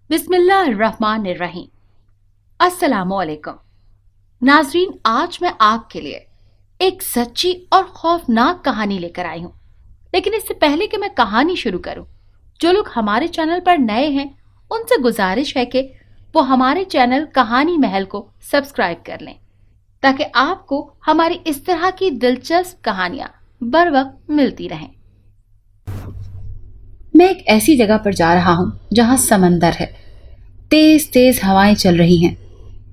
बिस्मिल्लाहिर्रहमानिर्रहीम। अस्सलामुअलैकुम नाजरीन, आज मैं आपके लिए एक सच्ची और खौफनाक कहानी लेकर आई हूँ। लेकिन इससे पहले कि मैं कहानी शुरू करूँ, जो लोग हमारे चैनल पर नए हैं उनसे गुजारिश है कि वो हमारे चैनल कहानी महल को सब्सक्राइब कर लें, ताकि आपको हमारी इस तरह की दिलचस्प कहानियां बर वक्त मिलती रहें। मैं एक ऐसी जगह पर जा रहा हूँ जहाँ समंदर है, तेज तेज हवाएं चल रही हैं।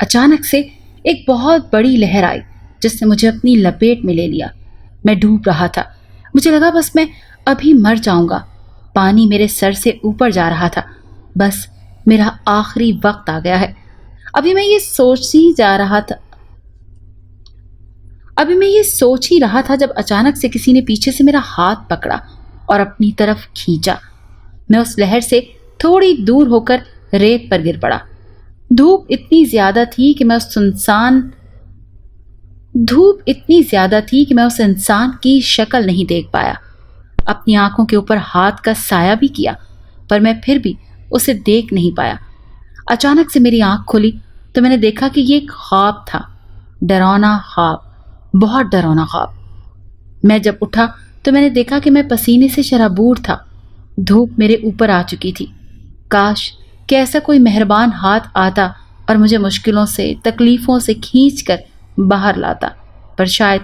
अचानक से एक बहुत बड़ी लहर आई जिसने मुझे अपनी लपेट में ले लिया। मैं डूब रहा था। मुझे लगा बस मैं अभी मर जाऊंगा। पानी मेरे सर से ऊपर जा रहा था। बस मेरा आखिरी वक्त आ गया है। अभी मैं ये सोच ही जा रहा था अभी मैं ये सोच ही रहा था जब अचानक से किसी ने पीछे से मेरा हाथ पकड़ा और अपनी तरफ खींचा। मैं उस लहर से थोड़ी दूर होकर रेत पर गिर पड़ा। धूप इतनी ज्यादा थी कि मैं उस इंसान की शक्ल नहीं देख पाया। अपनी आंखों के ऊपर हाथ का साया भी किया, पर मैं फिर भी उसे देख नहीं पाया। अचानक से मेरी आंख खुली तो मैंने देखा कि ये एक ख्वाब था। डरावना ख्वाब, बहुत डरावना ख्वाब। मैं जब उठा तो मैंने देखा कि मैं पसीने से शराबूर था। धूप मेरे ऊपर आ चुकी थी। काश कि ऐसा कोई मेहरबान हाथ आता और मुझे मुश्किलों से, तकलीफों से खींचकर बाहर लाता, पर शायद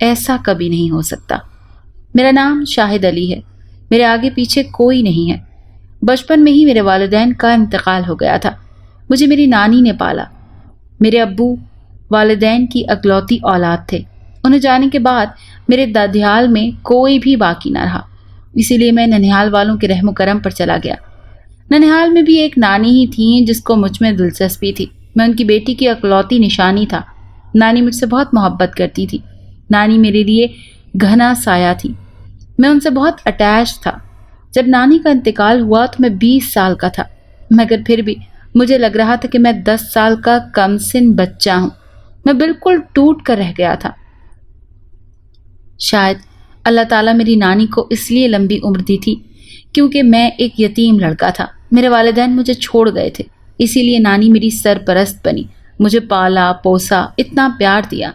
ऐसा कभी नहीं हो सकता। मेरा नाम शाहिद अली है। मेरे आगे पीछे कोई नहीं है। बचपन में ही मेरे वालिदैन का इंतकाल हो गया था। मुझे मेरी नानी ने पाला। मेरे अब्बू वालिदैन की अकलौती औलाद थे। उन्हें जाने के बाद मेरे दादियाल में कोई भी बाकी ना रहा। इसीलिए मैं ननिहाल वालों के रहमो करम पर चला गया। ननिहाल में भी एक नानी ही थी जिसको मुझ में दिलचस्पी थी। मैं उनकी बेटी की अकलौती निशानी था। नानी मुझसे बहुत मोहब्बत करती थी। नानी मेरे लिए घना साया थी। मैं उनसे बहुत अटैच था। जब नानी का इंतकाल हुआ तो मैं 20 साल का था, मगर फिर भी मुझे लग रहा था कि मैं 10 साल का कमसिन बच्चा हूं। मैं बिल्कुल टूट कर रह गया था। शायद अल्लाह ताला मेरी नानी को इसलिए लंबी उम्र दी थी क्योंकि मैं एक यतीम लड़का था। मेरे वालिदैन मुझे छोड़ गए थे, इसीलिए नानी मेरी सरपरस्त बनी। मुझे पाला पोसा, इतना प्यार दिया।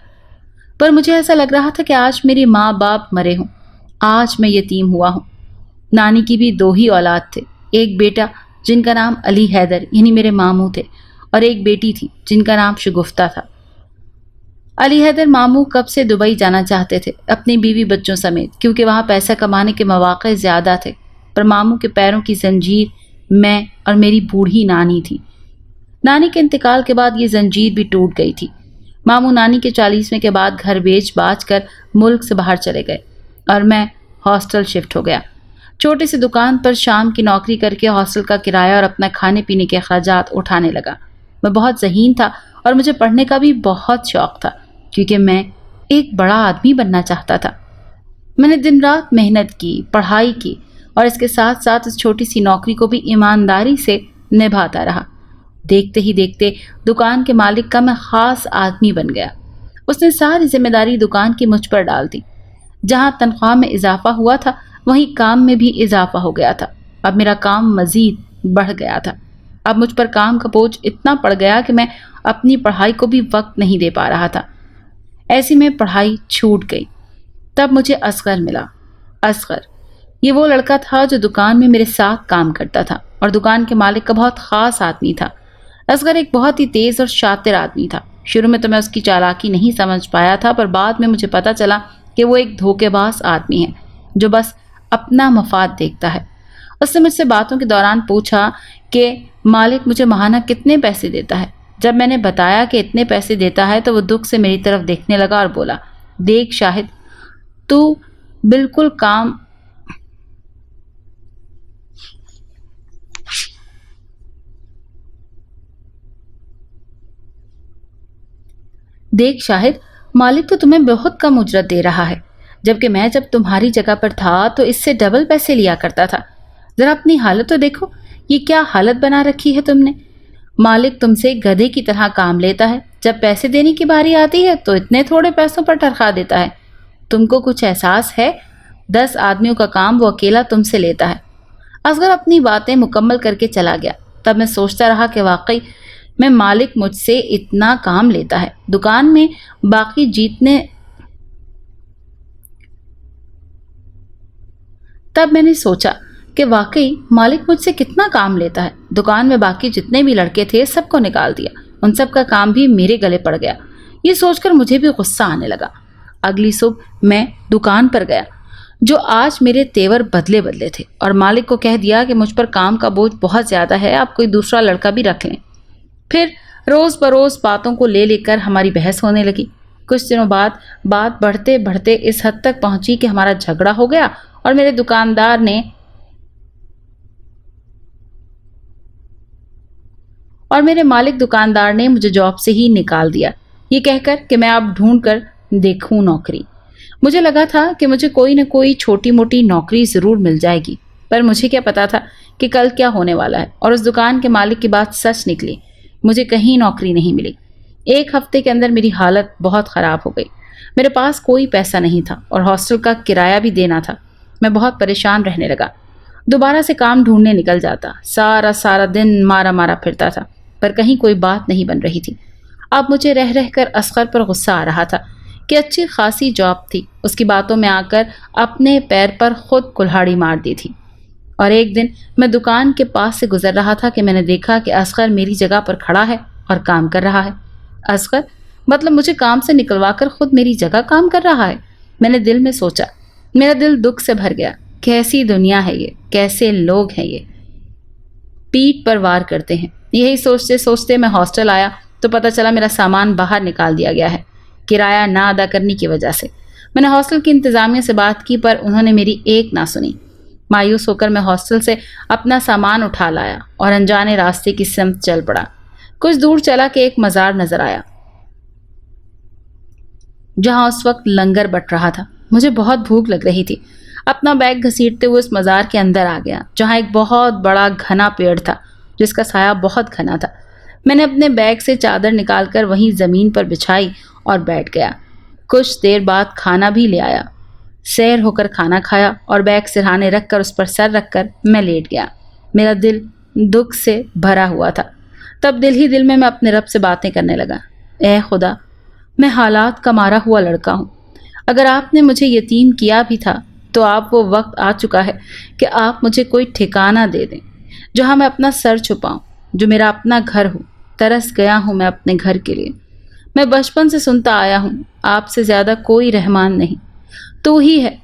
पर मुझे ऐसा लग रहा था कि आज मेरे माँ बाप मरे हों, आज मैं यतीम हुआ हूँ। नानी की भी 2 ही औलाद थे। एक बेटा जिनका नाम अली हैदर यानी मेरे मामू थे, और एक बेटी थी जिनका नाम शगुफ्ता था। अली हैदर मामू कब से दुबई जाना चाहते थे अपनी बीवी बच्चों समेत, क्योंकि वहाँ पैसा कमाने के मौके ज़्यादा थे। पर मामू के पैरों की जंजीर मैं और मेरी बूढ़ी नानी थी। नानी के इंतकाल के बाद ये जंजीर भी टूट गई थी। मामू नानी के 40वें के बाद घर बेच बाच कर मुल्क से बाहर चले गए और मैं हॉस्टल शिफ्ट हो गया। छोटी सी दुकान पर शाम की नौकरी करके हॉस्टल का किराया और अपना खाने पीने के अखराजात उठाने लगा। मैं बहुत ज़हीन था और मुझे पढ़ने का भी बहुत शौक था, क्योंकि मैं एक बड़ा आदमी बनना चाहता था। मैंने दिन रात मेहनत की, पढ़ाई की, और इसके साथ साथ इस छोटी सी नौकरी को भी ईमानदारी से निभाता रहा। देखते ही देखते दुकान के मालिक का मैं खास आदमी बन गया। उसने सारी जिम्मेदारी दुकान की मुझ पर डाल दी। जहाँ तनख्वाह में इजाफा हुआ था वहीं काम में भी इजाफा हो गया था। अब मेरा काम मजीद बढ़ गया था। अब मुझ पर काम का बोझ इतना पड़ गया कि मैं अपनी पढ़ाई को भी वक्त नहीं दे पा रहा था। ऐसी में पढ़ाई छूट गई। तब मुझे असगर मिला। असगर ये वो लड़का था जो दुकान में मेरे साथ काम करता था और दुकान के मालिक का बहुत खास आदमी था। असगर एक बहुत ही तेज और शातिर आदमी था। शुरू में तो मैं उसकी चालाकी नहीं समझ पाया था, पर बाद में मुझे पता चला कि वो एक धोखेबाज आदमी है जो बस अपना मफाद देखता है। उसने मुझसे बातों के दौरान पूछा कि मालिक मुझे माहाना कितने पैसे देता है। जब मैंने बताया कि इतने पैसे देता है तो वो दुख से मेरी तरफ देखने लगा और बोला, देख शाहिद, तू बिल्कुल काम देख शाहिद, मालिक तो तुम्हें बहुत कम उजरत दे रहा है, जबकि मैं जब तुम्हारी जगह पर था तो इससे डबल पैसे लिया करता था। जरा अपनी हालत तो देखो, ये क्या हालत बना रखी है तुमने। मालिक तुमसे गधे की तरह काम लेता है। जब पैसे देने की बारी आती है तो इतने थोड़े पैसों पर टरखा देता है। तुमको कुछ एहसास है? 10 आदमियों का काम वो अकेला तुमसे लेता है। असगर अपनी बातें मुकम्मल करके चला गया। تب میں سوچتا رہا کہ واقعی میں مالک مجھ سے اتنا کام لیتا ہے۔ دکان میں باقی جیتنے تب میں نے سوچا کہ واقعی مالک مجھ سے کتنا کام لیتا ہے۔ دکان میں باقی جتنے بھی لڑکے تھے سب کو نکال دیا، ان سب کا کام بھی میرے گلے پڑ گیا۔ یہ سوچ کر مجھے بھی غصہ آنے لگا۔ اگلی صبح میں دکان پر گیا جو آج میرے تیور بدلے بدلے تھے اور مالک کو کہہ دیا کہ مجھ پر کام کا بوجھ بہت زیادہ ہے، آپ کوئی دوسرا لڑکا بھی رکھ لیں۔ پھر روز بروز باتوں کو لے کر ہماری بحث ہونے لگی۔ کچھ دنوں بعد بات بڑھتے بڑھتے اس حد تک پہنچی کہ ہمارا جھگڑا ہو گیا اور میرے مالک دکاندار نے مجھے جاب سے ہی نکال دیا، یہ کہہ کر کہ میں اب ڈھونڈ کر دیکھوں نوکری۔ مجھے لگا تھا کہ مجھے کوئی نہ کوئی چھوٹی موٹی نوکری ضرور مل جائے گی، پر مجھے کیا پتا تھا کہ کل کیا ہونے والا ہے، اور اس دکان کے مالک کی بات سچ نکلی۔ مجھے کہیں نوکری نہیں ملی۔ ایک ہفتے کے اندر میری حالت بہت خراب ہو گئی۔ میرے پاس کوئی پیسہ نہیں تھا اور ہاسٹل کا کرایہ بھی دینا تھا۔ میں بہت پریشان رہنے لگا۔ دوبارہ سے کام ڈھونڈنے نکل جاتا، سارا دن مارا پھرتا تھا، پر کہیں کوئی بات نہیں بن رہی تھی۔ اب مجھے رہ کر اصغر پر غصہ آ رہا تھا کہ اچھی خاصی جاب تھی، اس کی باتوں میں آ کر اپنے پیر پر خود کلہاڑی مار دی تھی۔ اور ایک دن میں دکان کے پاس سے گزر رہا تھا کہ میں نے دیکھا کہ اصغر میری جگہ پر کھڑا ہے اور کام کر رہا ہے۔ اصغر مطلب مجھے کام سے نکلوا کر خود میری جگہ کام کر رہا ہے۔ میں نے دل میں سوچا، میرا دل دکھ سے بھر گیا۔ کیسی دنیا ہے یہ، کیسے لوگ ہیں یہ، پیٹ پر وار کرتے ہیں۔ یہی سوچتے سوچتے میں ہاسٹل آیا تو پتہ چلا میرا سامان باہر نکال دیا گیا ہے کرایہ نہ ادا کرنے کی وجہ سے۔ میں نے ہاسٹل کی انتظامیہ سے بات کی پر انہوں نے میری ایک نہ سنی۔ مایوس ہو کر میں ہاسٹل سے اپنا سامان اٹھا لایا اور انجانے راستے کی سمت چل پڑا۔ کچھ دور چلا کہ ایک مزار نظر آیا جہاں اس وقت لنگر بٹ رہا تھا۔ مجھے بہت بھوک لگ رہی تھی۔ اپنا بیگ گھسیٹتے ہوئے اس مزار کے اندر آ گیا جہاں ایک بہت بڑا گھنا پیڑ تھا جس کا سایہ بہت گھنا تھا۔ میں نے اپنے بیگ سے چادر نکال کر وہیں زمین پر بچھائی اور بیٹھ گیا۔ کچھ دیر بعد کھانا بھی لے آیا۔ سیر ہو کر کھانا کھایا اور بیگ سرہانے رکھ کر اس پر سر رکھ کر میں لیٹ گیا۔ میرا دل دکھ سے بھرا ہوا تھا۔ تب دل ہی دل میں اپنے رب سے باتیں کرنے لگا، اے خدا، میں حالات کا مارا ہوا لڑکا ہوں۔ اگر آپ نے مجھے یتیم کیا بھی تھا تو آپ وہ وقت آ چکا ہے کہ آپ مجھے کوئی ٹھکانہ دے دیں جہاں میں اپنا سر چھپاؤں، جو میرا اپنا گھر ہو۔ ترس گیا ہوں میں اپنے گھر کے لیے۔ میں بچپن سے سنتا آیا ہوں، آپ سے زیادہ کوئی رحمان نہیں۔ تو ہی ہے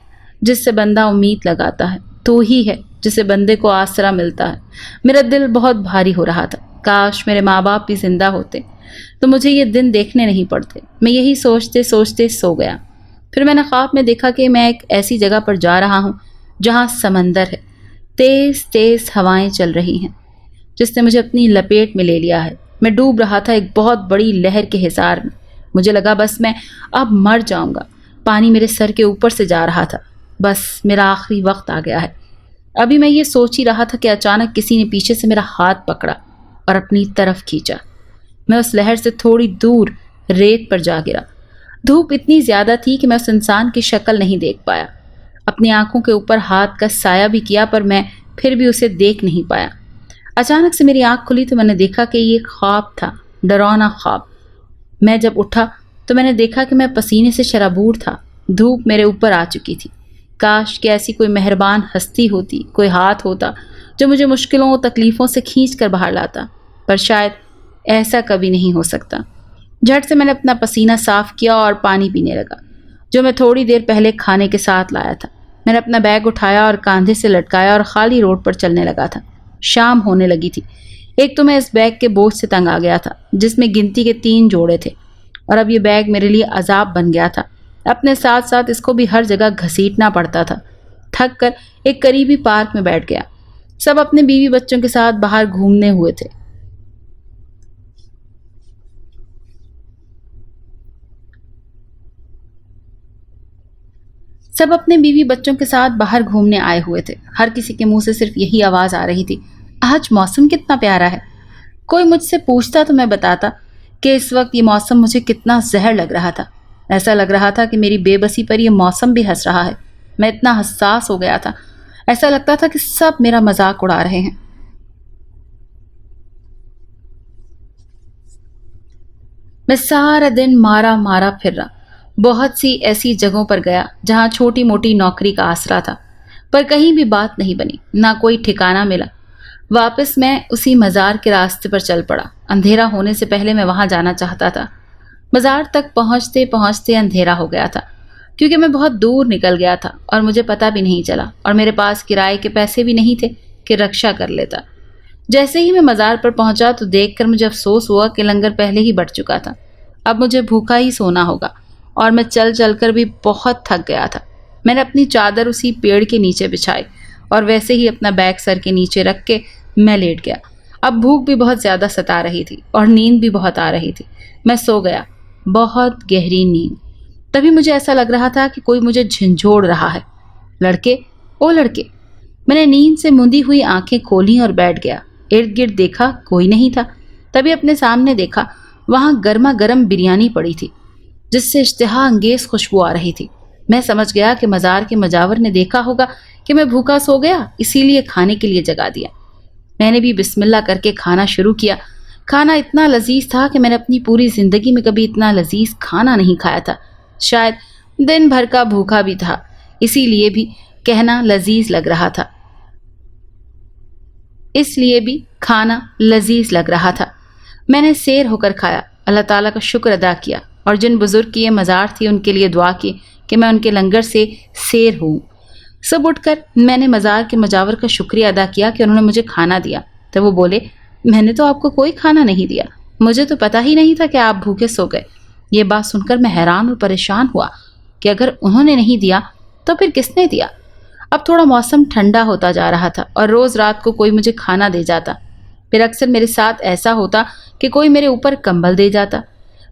جس سے بندہ امید لگاتا ہے، تو ہی ہے جسے بندے کو آسرا ملتا ہے۔ میرا دل بہت بھاری ہو رہا تھا۔ کاش میرے ماں باپ بھی زندہ ہوتے تو مجھے یہ دن دیکھنے نہیں پڑتے۔ میں یہی سوچتے سوچتے سو گیا۔ پھر میں نے خواب میں دیکھا کہ میں ایک ایسی جگہ پر جا رہا ہوں جہاں سمندر ہے، تیز تیز ہوائیں چل رہی ہیں جس نے مجھے اپنی لپیٹ میں لے لیا ہے۔ میں ڈوب رہا تھا ایک بہت بڑی لہر کے حصار میں۔ مجھے لگا بس میں اب مر جاؤں گا۔ پانی میرے سر کے اوپر سے جا رہا تھا۔ بس میرا آخری وقت آ گیا ہے۔ ابھی میں یہ سوچ ہی رہا تھا کہ اچانک کسی نے پیچھے سے میرا ہاتھ پکڑا اور اپنی طرف کھینچا۔ میں اس لہر سے تھوڑی دور ریت پر جا گرا۔ دھوپ اتنی زیادہ تھی کہ میں اس انسان کی شکل نہیں دیکھ پایا۔ اپنی آنکھوں کے اوپر ہاتھ کا سایہ بھی کیا پر میں پھر بھی اسے دیکھ نہیں پایا۔ اچانک سے میری آنکھ کھلی تو میں نے دیکھا کہ یہ ایک خواب تھا، ڈراونا خواب۔ میں جب اٹھا تو میں نے دیکھا کہ میں پسینے سے شرابور تھا۔ دھوپ میرے اوپر آ چکی تھی۔ کاش کہ ایسی کوئی مہربان ہستی ہوتی، کوئی ہاتھ ہوتا جو مجھے مشکلوں و تکلیفوں سے کھینچ کر باہر لاتا، پر شاید ایسا کبھی نہیں ہو سکتا۔ جھٹ سے میں نے اپنا پسینہ صاف کیا اور پانی پینے لگا جو میں تھوڑی دیر پہلے کھانے کے ساتھ لایا تھا۔ میں نے اپنا بیگ اٹھایا اور کاندھے سے لٹکایا اور خالی روڈ پر چلنے لگا تھا۔ شام ہونے لگی تھی۔ ایک تو میں اس بیگ کے بوجھ سے تنگ آ گیا تھا جس میں گنتی کے 3 جوڑے تھے، اور اب یہ بیگ میرے لیے عذاب بن گیا تھا۔ اپنے ساتھ ساتھ اس کو بھی ہر جگہ گھسیٹنا پڑتا تھا۔ تھک کر ایک قریبی پارک میں بیٹھ گیا۔ سب اپنے بیوی بچوں کے ساتھ باہر گھومنے ہوئے تھے۔ سب اپنے بیوی بچوں کے ساتھ باہر گھومنے آئے ہوئے تھے۔ ہر کسی کے منہ سے صرف یہی آواز آ رہی تھی، آج موسم کتنا پیارا ہے۔ کوئی مجھ سے پوچھتا تو میں بتاتا کہ اس وقت یہ موسم مجھے کتنا زہر لگ رہا تھا۔ ایسا لگ رہا تھا کہ میری بے بسی پر یہ موسم بھی ہنس رہا ہے۔ میں اتنا حساس ہو گیا تھا، ایسا لگتا تھا کہ سب میرا مذاق اڑا رہے ہیں۔ मैं सारा दिन मारा मारा फिर रहा। बहुत सी ऐसी जगहों पर गया जहाँ छोटी मोटी नौकरी का आसरा था, पर कहीं भी बात नहीं बनी, ना कोई ठिकाना मिला। वापस मैं उसी मज़ार के रास्ते पर चल पड़ा। अंधेरा होने से पहले मैं वहां जाना चाहता था। मज़ार तक पहुंचते पहुंचते अंधेरा हो गया था, क्योंकि मैं बहुत दूर निकल गया था और मुझे पता भी नहीं चला, और मेरे पास किराए के पैसे भी नहीं थे कि रक्षा कर लेता। जैसे ही मैं मज़ार पर पहुंचा तो देखकर मुझे अफसोस हुआ कि लंगर पहले ही बढ़ चुका था। अब मुझे भूखा ही सोना होगा, और मैं चल चल कर भी बहुत थक गया था। मैंने अपनी चादर उसी पेड़ के नीचे बिछाई और वैसे ही अपना बैग सर के नीचे रख के मैं लेट गया। अब भूख भी बहुत ज़्यादा सता रही थी और नींद भी बहुत आ रही थी। मैं सो गया, बहुत गहरी नींद। तभी मुझे ऐसा लग रहा था कि कोई मुझे झंझोड़ रहा है। लड़के, ओ लड़के। मैंने नींद से मुंदी हुई आंखें खोली और बैठ गया। इर्द गिर्द देखा, कोई नहीं था। तभी अपने सामने देखा, वहां गर्मा गर्म बिरयानी पड़ी थी, जिससे इश्तिहा अंगेज खुशबू आ रही थी। मैं समझ गया कि मज़ार के मजावर ने देखा होगा कि मैं भूखा सो गया, इसीलिए खाने के लिए जगा दिया। मैंने भी बिस्मिल्लाह करके खाना शुरू किया। खाना इतना लजीज था कि मैंने अपनी पूरी जिंदगी में कभी इतना लजीज खाना नहीं खाया था। शायद दिन भर का भूखा भी था, इसीलिए भी कहना लजीज लग रहा था, इसलिए भी खाना लजीज लग रहा था। मैंने सैर होकर खाया, अल्लाह ताला का शुक्र अदा किया, और जिन बुजुर्ग की ये मज़ार थी उनके लिए दुआ की कि मैं उनके लंगर से सैर हूँ। सब उठकर मैंने मज़ार के मजावर का शुक्रिया अदा किया कि उन्होंने मुझे खाना दिया। तो वो बोले, मैंने तो आपको कोई खाना नहीं दिया, मुझे तो पता ही नहीं था कि आप भूखे सो गए। ये बात सुनकर मैं हैरान और परेशान हुआ कि अगर उन्होंने नहीं दिया तो फिर किसने दिया। अब थोड़ा मौसम ठंडा होता जा रहा था और रोज़ रात को कोई मुझे खाना दे जाता। फिर अक्सर मेरे साथ ऐसा होता कि कोई मेरे ऊपर कंबल दे जाता।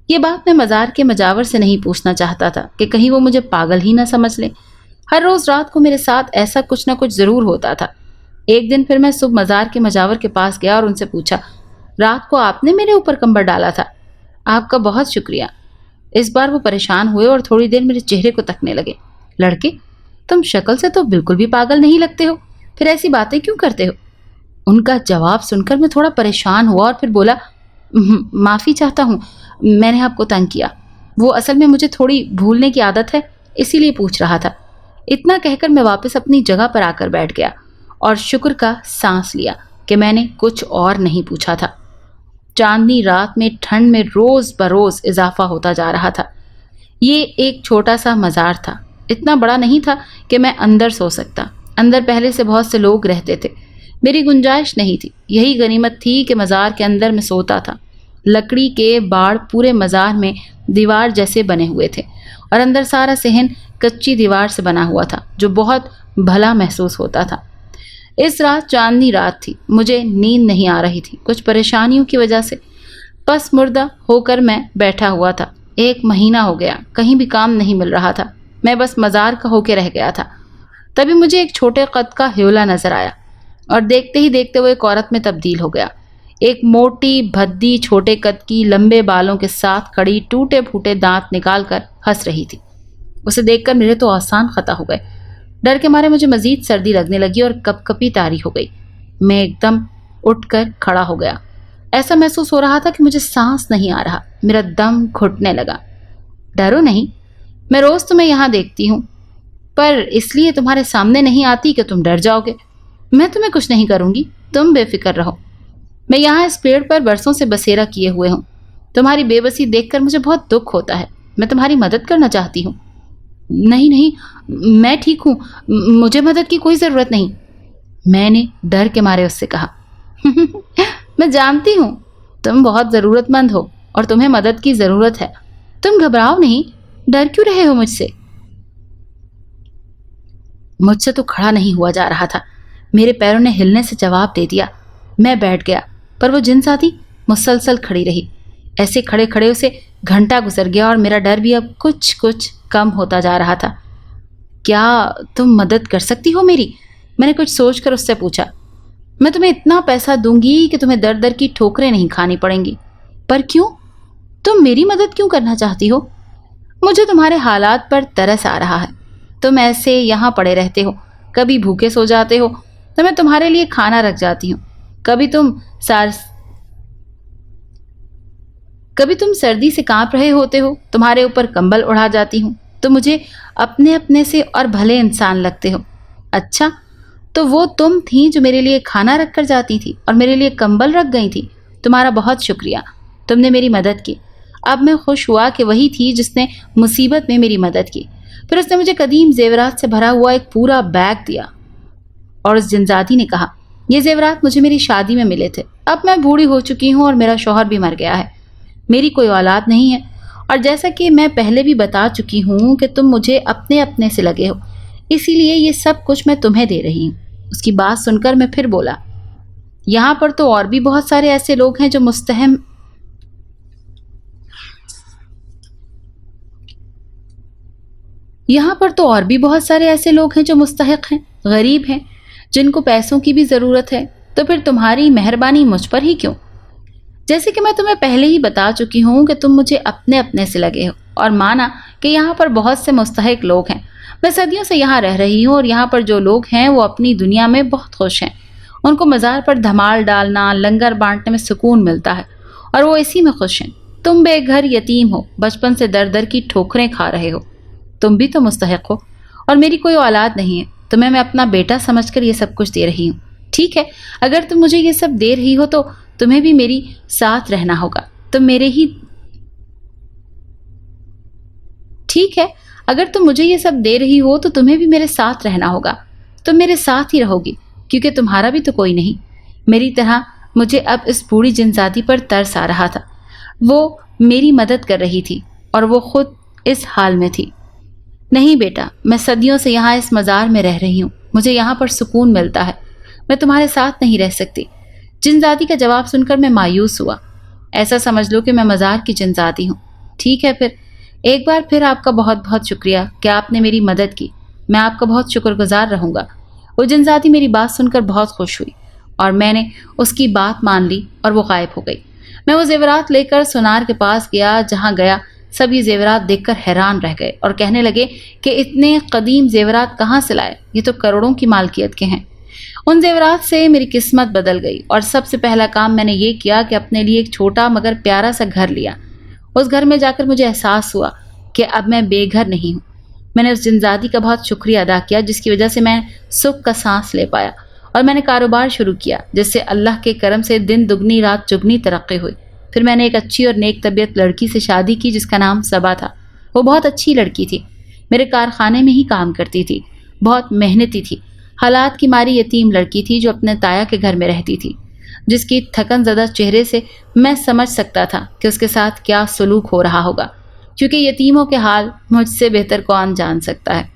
ये बात मैं मज़ार के मजावर से नहीं पूछना चाहता था कि कहीं वो मुझे पागल ही ना समझ ले। हर रोज़ रात को मेरे साथ ऐसा कुछ ना कुछ ज़रूर होता था। एक दिन फिर मैं सुबह मज़ार के मजावर के पास गया और उनसे पूछा, रात को आपने मेरे ऊपर कंबल डाला था? आपका बहुत शुक्रिया। इस बार वो परेशान हुए और थोड़ी देर मेरे चेहरे को तकने लगे। लड़के, तुम शक्ल से तो बिल्कुल भी पागल नहीं लगते हो, फिर ऐसी बातें क्यों करते हो? उनका जवाब सुनकर मैं थोड़ा परेशान हुआ और फिर बोला, माफ़ी चाहता हूँ, मैंने आपको तंग किया। वो असल में मुझे थोड़ी भूलने की आदत है, इसीलिए पूछ रहा था। इतना कहकर मैं वापस अपनी जगह पर आकर बैठ गया और शुक्र का सांस लिया कि मैंने कुछ और नहीं पूछा था। चांदनी रात में ठंड में रोज़ बरोज़ इजाफा होता जा रहा था। ये एक छोटा सा मज़ार था, इतना बड़ा नहीं था कि मैं अंदर सो सकता। अंदर पहले से बहुत से लोग रहते थे, मेरी गुंजाइश नहीं थी। यही गनीमत थी कि मज़ार के अंदर मैं सोता था। लकड़ी के बाड़ पूरे मज़ार में दीवार जैसे बने हुए थे और अंदर सारा सहन कच्ची दीवार से बना हुआ था, जो बहुत भला महसूस होता था। इस रात चांदनी रात थी, मुझे नींद नहीं आ रही थी, कुछ परेशानियों की वजह से। बस मुर्दा होकर मैं बैठा हुआ था। 1 महीना हो गया, कहीं भी काम नहीं मिल रहा था। मैं बस मज़ार का होके रह गया था। तभी मुझे एक छोटे कद का ह्योला नजर आया और देखते ही देखते वो एक औरत में तब्दील हो गया। एक मोटी भद्दी छोटे कद की लंबे बालों के साथ खड़ी, टूटे फूटे दांत निकाल कर हंस रही थी। उसे देखकर मेरे तो आसान खता हो गए। डर के मारे मुझे मजीद सर्दी लगने लगी और कपकपी तारी हो गई। मैं एकदम उठकर खड़ा हो गया। ऐसा महसूस हो रहा था कि मुझे सांस नहीं आ रहा, मेरा दम घुटने लगा। डरो नहीं, मैं रोज तुम्हें यहाँ देखती हूँ, पर इसलिए तुम्हारे सामने नहीं आती कि तुम डर जाओगे। मैं तुम्हें कुछ नहीं करूँगी, तुम बेफिक्र रहो। मैं यहाँ इस पेड़ पर बरसों से बसेरा किए हुए हूँ। तुम्हारी बेबसी देखकर मुझे बहुत दुख होता है। मैं तुम्हारी मदद करना चाहती हूँ। नहीं नहीं, मैं ठीक हूँ, मुझे मदद की कोई ज़रूरत नहीं, मैंने डर के मारे उससे कहा। मैं जानती हूँ तुम बहुत ज़रूरतमंद हो और तुम्हें मदद की ज़रूरत है। तुम घबराओ नहीं, डर क्यों रहे हो मुझसे? मुझसे तो खड़ा नहीं हुआ जा रहा था। मेरे पैरों ने हिलने से जवाब दे दिया। मैं बैठ गया, पर वो जिनसाथी मुसलसल खड़ी रही। ऐसे खड़े खड़े उसे घंटा गुजर गया और मेरा डर भी अब कुछ कुछ कम होता जा रहा था। क्या तुम मदद कर सकती हो मेरी? मैंने कुछ सोचकर उससे पूछा। मैं तुम्हें इतना पैसा दूंगी कि तुम्हें दर दर की ठोकरें नहीं खानी पड़ेंगी। पर क्यों? तुम मेरी मदद क्यों करना चाहती हो? मुझे तुम्हारे हालात पर तरस आ रहा है। तुम ऐसे यहाँ पड़े रहते हो, कभी भूखे सो जाते हो तो मैं तुम्हारे लिए खाना रख जाती हूँ। कभी तुम कभी तुम सर्दी से कांप रहे होते हो, तुम्हारे ऊपर कंबल उड़ा जाती हूँ तो मुझे अपने अपने से और भले इंसान लगते हो। अच्छा, तो वो तुम थी जो मेरे लिए खाना रख कर जाती थी और मेरे लिए कंबल रख गई थी। तुम्हारा बहुत शुक्रिया, तुमने मेरी मदद की। अब मैं खुश हुआ कि वही थी जिसने मुसीबत में मेरी मदद की। फिर उसने मुझे कदीम जेवरात से भरा हुआ एक पूरा बैग दिया और उस जिनजादी ने कहा, ये जेवरात मुझे मेरी शादी में मिले थे। अब मैं बूढ़ी हो चुकी हूँ और मेरा शौहर भी मर गया है, मेरी कोई औलाद नहीं है, और जैसा कि मैं पहले भी बता चुकी हूँ कि तुम मुझे अपने अपने से लगे हो, इसीलिए ये सब कुछ मैं तुम्हें दे रही हूँ। उसकी बात सुनकर मैं फिर बोला, यहाँ पर तो और भी बहुत सारे ऐसे लोग हैं जो मुस्तहम यहाँ पर तो और भी बहुत सारे ऐसे लोग हैं जो मुस्तहिक हैं, गरीब हैं, जिनको पैसों की भी ज़रूरत है, तो फिर तुम्हारी मेहरबानी मुझ पर ही क्यों? जैसे कि मैं तुम्हें पहले ही बता चुकी हूँ कि तुम मुझे अपने अपने से लगे हो, और माना कि यहाँ पर बहुत से मुस्तहिक लोग हैं। मैं सदियों से यहाँ रह रही हूँ और यहाँ पर जो लोग हैं वो अपनी दुनिया में बहुत खुश हैं। उनको मज़ार पर धमाल डालना, लंगर बांटने में सुकून मिलता है और वो इसी में खुश हैं। तुम बेघर यतीम हो, बचपन से दर दर की ठोकरें खा रहे हो। तुम भी तो मुस्तहिक हो, और मेरी कोई औलाद नहीं है। तुम्हें मैं अपना बेटा समझकर ये सब कुछ दे रही हूँ। ठीक है, अगर तुम मुझे ये सब दे रही हो तो तुम्हें भी मेरी साथ रहना होगा। तुम मेरे ही ठीक है, अगर तुम मुझे ये सब दे रही हो तो तुम्हें भी मेरे साथ रहना होगा। तुम मेरे साथ ही रहोगी, क्योंकि तुम्हारा भी तो कोई नहीं मेरी तरह। मुझे अब इस बूढ़ी जिनजादी पर तरस आ रहा था। वो मेरी मदद कर रही थी और वो खुद इस हाल में थी। नहीं बेटा, मैं सदियों से यहाँ इस मज़ार में रह रही हूँ, मुझे यहाँ पर सुकून मिलता है, मैं तुम्हारे साथ नहीं रह सकती। जिनजादी का जवाब सुनकर मैं मायूस हुआ। ऐसा समझ लो कि मैं मज़ार की जिनजादी हूँ। ठीक है, फिर एक बार फिर आपका बहुत बहुत शुक्रिया कि आपने मेरी मदद की। मैं आपका बहुत शुक्रगुजार रहूँगा। वो जिनजादी मेरी बात सुनकर बहुत खुश हुई और मैंने उसकी बात मान ली और वो गायब हो गई। मैं वो जेवरात लेकर सुनार के पास गया। जहाँ गया सब ये जेवरात देखकर हैरान रह गए और कहने लगे कि इतने कदीम जेवरात कहाँ से लाए, ये तो करोड़ों की मालकियत के हैं। उन जेवरात से मेरी किस्मत बदल गई और सबसे पहला काम मैंने ये किया कि अपने लिए एक छोटा मगर प्यारा सा घर लिया। उस घर में जाकर मुझे एहसास हुआ कि अब मैं बेघर नहीं हूँ। मैंने उस जिनजादी का बहुत शुक्रिया अदा किया जिसकी वजह से मैं सुख का सांस ले पाया, और मैंने कारोबार शुरू किया जिससे अल्लाह के करम से दिन दुगनी रात चुगनी तरक्की हुई। फिर मैंने एक अच्छी और नेक तबीयत लड़की से शादी की जिसका नाम सबा था। वो बहुत अच्छी लड़की थी, मेरे कारखाने में ही काम करती थी, बहुत मेहनती थी। हालात की मारी यतीम लड़की थी जो अपने ताया के घर में रहती थी, जिसकी थकन ज़दा चेहरे से मैं समझ सकता था कि उसके साथ क्या सलूक हो रहा होगा, क्योंकि यतीमों के हाल मुझसे बेहतर कौन जान सकता है।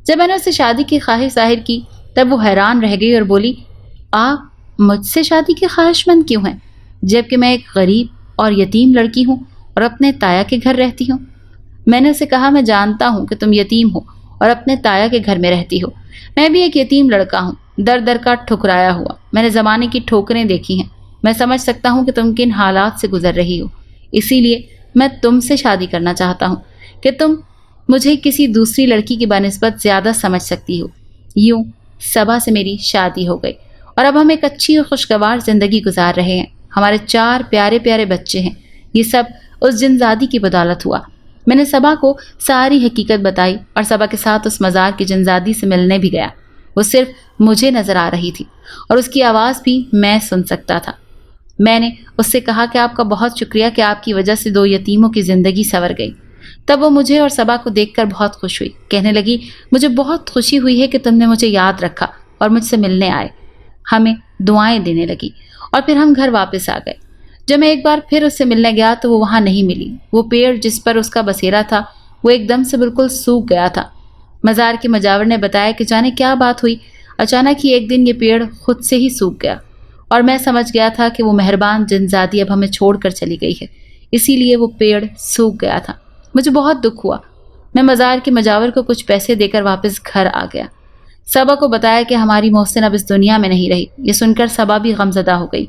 जब मैंने उससे शादी की ख्वाहिश जाहिर की तब वो हैरान रह गई और बोली, आप मुझसे शादी की ख्वाहिशमंद क्यों हैं, जबकि मैं एक गरीब और यतीम लड़की हूँ और अपने ताया के घर रहती हूँ। मैंने उसे कहा, मैं जानता हूँ कि तुम यतीम हो और अपने ताया के घर में रहती हो। मैं भी एक यतीम लड़का हूँ, दर दर का ठुकराया हुआ। मैंने ज़माने की ठोकरें देखी हैं। मैं समझ सकता हूँ कि तुम किन हालात से गुजर रही हो, इसीलिए मैं तुमसे शादी करना चाहता हूँ कि तुम मुझे किसी दूसरी लड़की की बनिस्बत ज़्यादा समझ सकती हो। यूँ सबा से मेरी शादी हो गई और अब हम एक अच्छी और खुशगवार ज़िंदगी गुजार रहे हैं। हमारे 4 प्यारे प्यारे बच्चे हैं। ये सब उस जिनजादी की बदौलत हुआ। मैंने सबा को सारी हकीकत बताई और सबा के साथ उस मज़ार की जिनजादी से मिलने भी गया। वो सिर्फ मुझे नज़र आ रही थी और उसकी आवाज़ भी मैं सुन सकता था। मैंने उससे कहा कि आपका बहुत शुक्रिया कि आपकी वजह से 2 यतीमों की ज़िंदगी संवर गई। तब वो मुझे और सबा को देखकर बहुत खुश हुई। कहने लगी, मुझे बहुत खुशी हुई है कि तुमने मुझे याद रखा और मुझसे मिलने आए। हमें दुआएं देने लगी और फिर हम घर वापस आ गए। जब मैं एक बार फिर उससे मिलने गया तो वो वहाँ नहीं मिली। वो पेड़ जिस पर उसका बसेरा था वो एकदम से बिल्कुल सूख गया था। मज़ार के मजावर ने बताया कि जाने क्या बात हुई, अचानक ही एक दिन ये पेड़ खुद से ही सूख गया और मैं समझ गया था कि वो मेहरबान जिनजादी अब हमें छोड़कर चली गई है, इसीलिए वो पेड़ सूख गया था। मुझे बहुत दुख हुआ। मैं मज़ार के मजावर को कुछ पैसे देकर वापस घर आ गया। सबा को बताया कि हमारी मोहसिन अब इस दुनिया में नहीं रही। ये सुनकर सबा भी गमज़दा हो गई।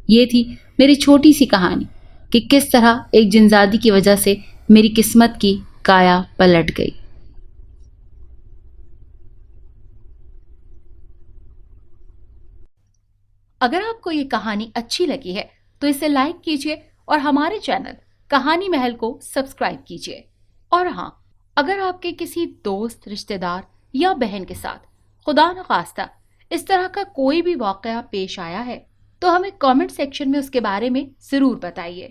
ये थी मेरी छोटी सी कहानी कि किस तरह एक जिनजादी की वजह से मेरी किस्मत की काया पलट गई। अगर आपको ये कहानी अच्छी लगी है तो इसे लाइक कीजिए और हमारे चैनल کہانی محل کو سبسکرائب کیجیے۔ اور ہاں، اگر آپ کے کسی دوست، رشتہ دار یا بہن کے ساتھ خدا نخواستہ اس طرح کا کوئی بھی واقعہ پیش آیا ہے تو ہمیں کامنٹ سیکشن میں اس کے بارے میں ضرور بتائیے۔